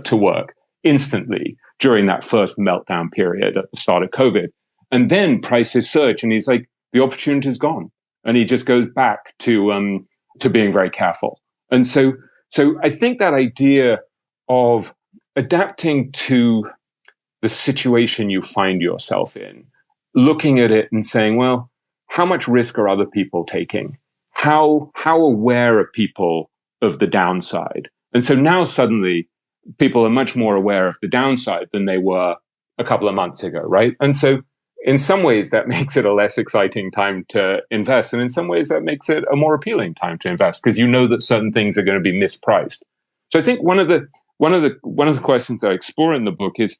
to work instantly during that first meltdown period at the start of COVID. And then prices surge, and he's like, the opportunity is gone. And he just goes back to being very careful. And so I think that idea of adapting to the situation you find yourself in, looking at it and saying, well, how much risk are other people taking? How aware are people of the downside? And so now suddenly people are much more aware of the downside than they were a couple of months ago, right? And so in some ways that makes it a less exciting time to invest. And in some ways that makes it a more appealing time to invest, because you know that certain things are going to be mispriced. So I think one of the questions I explore in the book is,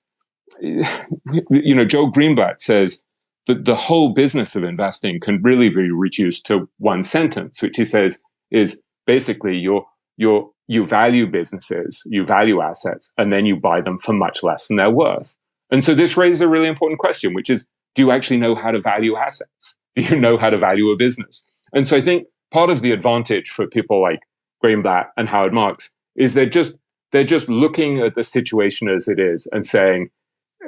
Joel Greenblatt says that the whole business of investing can really be reduced to one sentence, which he says is basically you value businesses, you value assets, and then you buy them for much less than they're worth. And so this raises a really important question, which is, do you actually know how to value assets? Do you know how to value a business? And so I think part of the advantage for people like Greenblatt and Howard Marks is they're just looking at the situation as it is and saying,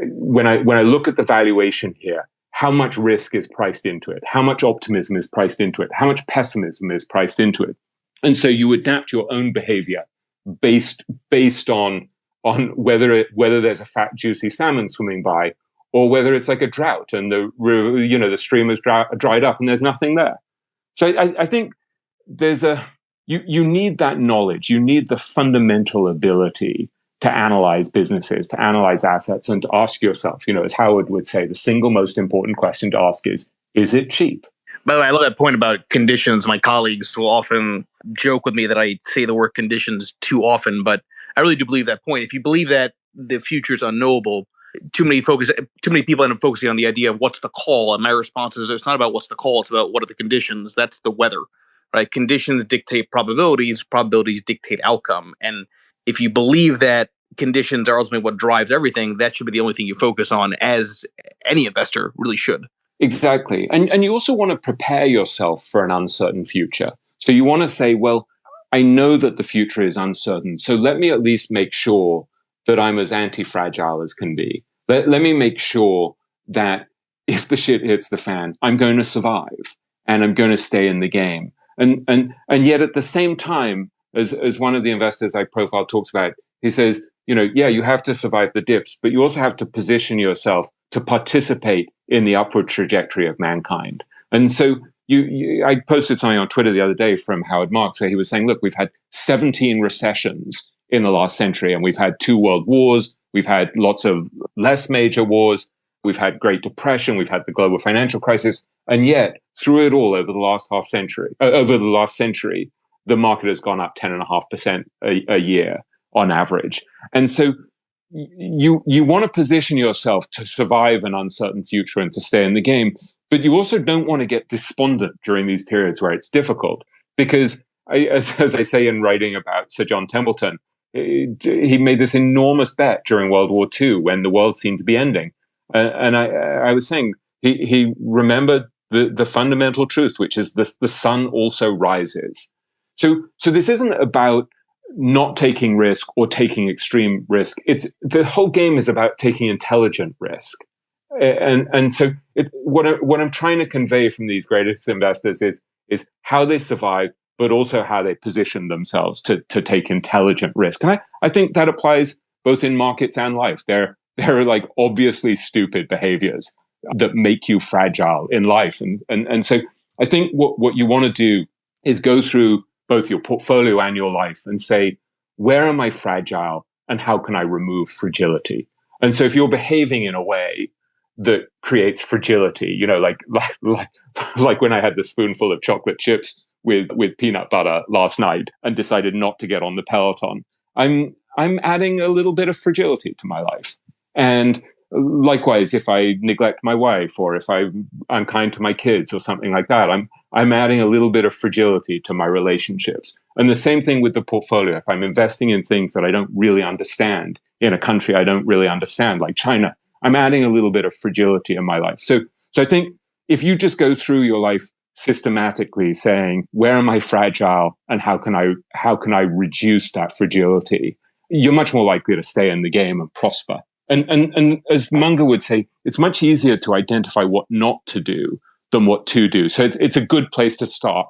when I look at the valuation here, how much risk is priced into it? How much optimism is priced into it? How much pessimism is priced into it? And so you adapt your own behavior based on whether there's a fat, juicy salmon swimming by, or whether it's like a drought and the stream is dried up and there's nothing there. So I think you need that knowledge. You need the fundamental ability to analyze businesses, to analyze assets, and to ask yourself, as Howard would say, the single most important question to ask is it cheap? By the way, I love that point about conditions. My colleagues will often joke with me that I say the word conditions too often, but I really do believe that point. If you believe that the future is unknowable, too many people end up focusing on the idea of what's the call. And my response is, it's not about what's the call, it's about what are the conditions. That's the weather, right? Conditions dictate probabilities dictate outcome. And if you believe that conditions are ultimately what drives everything, that should be the only thing you focus on, as any investor really should. Exactly. And you also want to prepare yourself for an uncertain future. So you want to say, well, I know that the future is uncertain, so let me at least make sure that I'm as anti-fragile as can be. Let me make sure that if the shit hits the fan, I'm going to survive and I'm going to stay in the game. And yet at the same time, as one of the investors I profile talks about, he says, you have to survive the dips, but you also have to position yourself to participate in the upward trajectory of mankind. And so I posted something on Twitter the other day from Howard Marks where he was saying, look, we've had 17 recessions in the last century, and we've had 2 world wars, we've had lots of less major wars, we've had Great Depression, we've had the global financial crisis, and yet through it all over the last century, the market has gone up 10.5% a year on average. And so you want to position yourself to survive an uncertain future and to stay in the game, but you also don't want to get despondent during these periods where it's difficult, because as I say in writing about Sir John Templeton, he made this enormous bet during World War II when the world seemed to be ending. And I was saying, he remembered the fundamental truth, which is the sun also rises. So this isn't about not taking risk or taking extreme risk. The whole game is about taking intelligent risk. And so what I'm trying to convey from these greatest investors is how they survive, but also how they position themselves to take intelligent risk. And I think that applies both in markets and life. There are like obviously stupid behaviors that make you fragile in life. And so I think what you want to do is go through both your portfolio and your life and say, where am I fragile and how can I remove fragility? And so if you're behaving in a way that creates fragility, like when I had the spoonful of chocolate chips with peanut butter last night and decided not to get on the Peloton, I'm adding a little bit of fragility to my life. And likewise, if I neglect my wife or if I'm unkind to my kids or something like that, I'm adding a little bit of fragility to my relationships. And the same thing with the portfolio. If I'm investing in things that I don't really understand in a country I don't really understand, like China, I'm adding a little bit of fragility in my life. So I think if you just go through your life systematically saying, where am I fragile and how can I reduce that fragility, you're much more likely to stay in the game and prosper. And as Munger would say, it's much easier to identify what not to do than what to do. So it's a good place to start.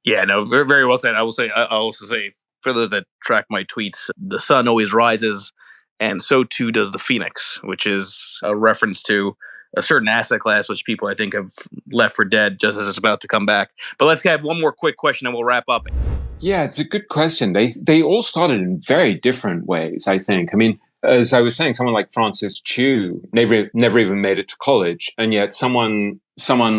Yeah, no, very, very well said. I'll also say, for those that track my tweets, the sun always rises, and so too does the phoenix, which is a reference to a certain asset class, which people I think have left for dead just as it's about to come back. But let's have one more quick question and we'll wrap up. Yeah, it's a good question. They all started in very different ways, I think. I mean, as I was saying, someone like Francis Chu never even made it to college. And yet someone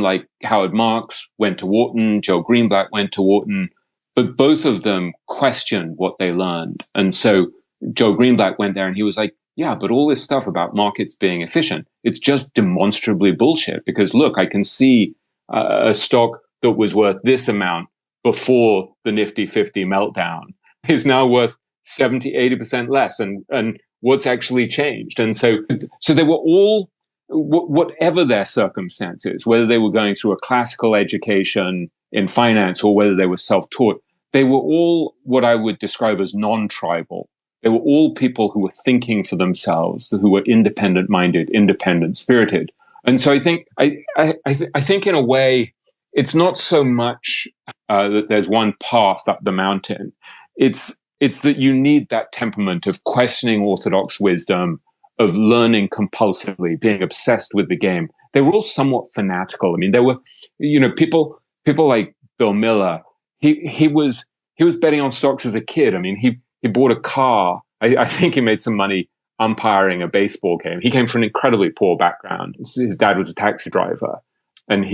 like Howard Marks went to Wharton, Joe Greenblatt went to Wharton, but both of them questioned what they learned. And so Joe Greenblatt went there and he was like, yeah, but all this stuff about markets being efficient, it's just demonstrably bullshit. Because look, I can see a stock that was worth this amount before the Nifty 50 meltdown is now worth 70, 80% less. And what's actually changed? And so they were all, whatever their circumstances, whether they were going through a classical education in finance or whether they were self-taught, they were all what I would describe as non-tribal. They were all people who were thinking for themselves, who were independent-minded, independent-spirited. And so I think in a way, it's not so much that there's one path up the mountain. It's that you need that temperament of questioning orthodox wisdom, of learning compulsively, being obsessed with the game. They were all somewhat fanatical. I mean, there were, people like Bill Miller. He was betting on stocks as a kid. I mean, he bought a car. I think he made some money umpiring a baseball game. He came from an incredibly poor background. His dad was a taxi driver. And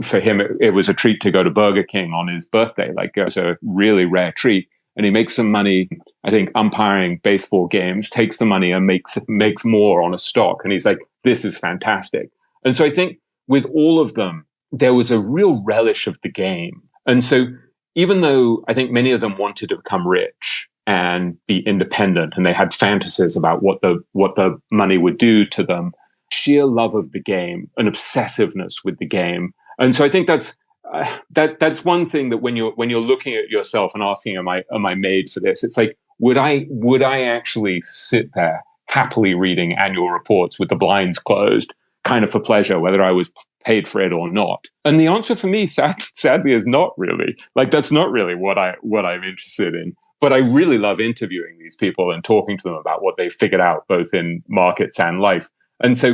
for him, it was a treat to go to Burger King on his birthday. Like, it was a really rare treat. And he makes some money, I think, umpiring baseball games, takes the money and makes more on a stock. And he's like, this is fantastic. And so I think with all of them, there was a real relish of the game. And so even though I think many of them wanted to become rich and be independent, and they had fantasies about what the money would do to them, sheer love of the game, an obsessiveness with the game. And so I think that's one thing that when you're looking at yourself and asking, am I made for this? It's like, would I actually sit there happily reading annual reports with the blinds closed, kind of for pleasure, whether I was paid for it or not? And the answer for me, sadly, is not really. Like, that's not really what I'm interested in. But I really love interviewing these people and talking to them about what they figured out, both in markets and life. And so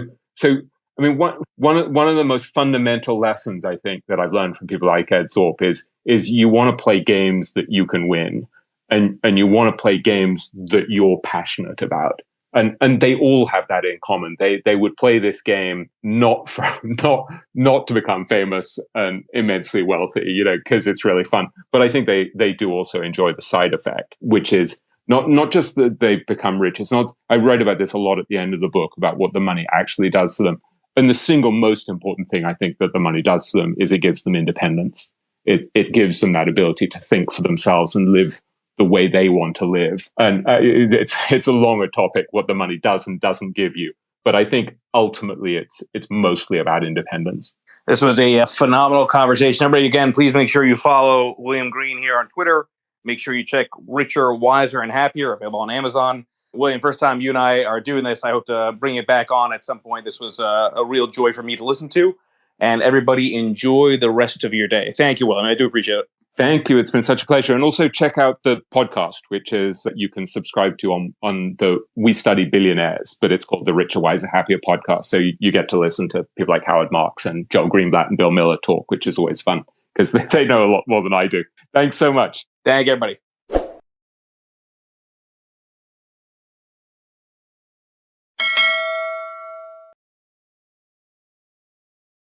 I mean, one of the most fundamental lessons I think that I've learned from people like Ed Thorpe is you want to play games that you can win, and you want to play games that you're passionate about. And they all have that in common. They would play this game not to become famous and immensely wealthy, because it's really fun. But I think they do also enjoy the side effect, which is not just that they've become rich. It's not. I write about this a lot at the end of the book about what the money actually does for them. And the single most important thing I think that the money does for them is it gives them independence. It gives them that ability to think for themselves and live the way they want to live. And it's a longer topic, what the money does and doesn't give you. But I think ultimately it's mostly about independence. This was a phenomenal conversation. Everybody, again, please make sure you follow William Green here on Twitter Make sure you check Richer, Wiser, and Happier, available on Amazon. William, first time you and I are doing this. I hope to bring it back on at some point. This was a real joy for me to listen to. And everybody enjoy the rest of your day. Thank you, William. I do appreciate it. Thank you. It's been such a pleasure. And also check out the podcast, which is that you can subscribe to on the We Study Billionaires, but it's called the Richer, Wiser, Happier podcast. So you get to listen to people like Howard Marks and Joel Greenblatt and Bill Miller talk, which is always fun because they know a lot more than I do. Thanks so much. Thank you, everybody.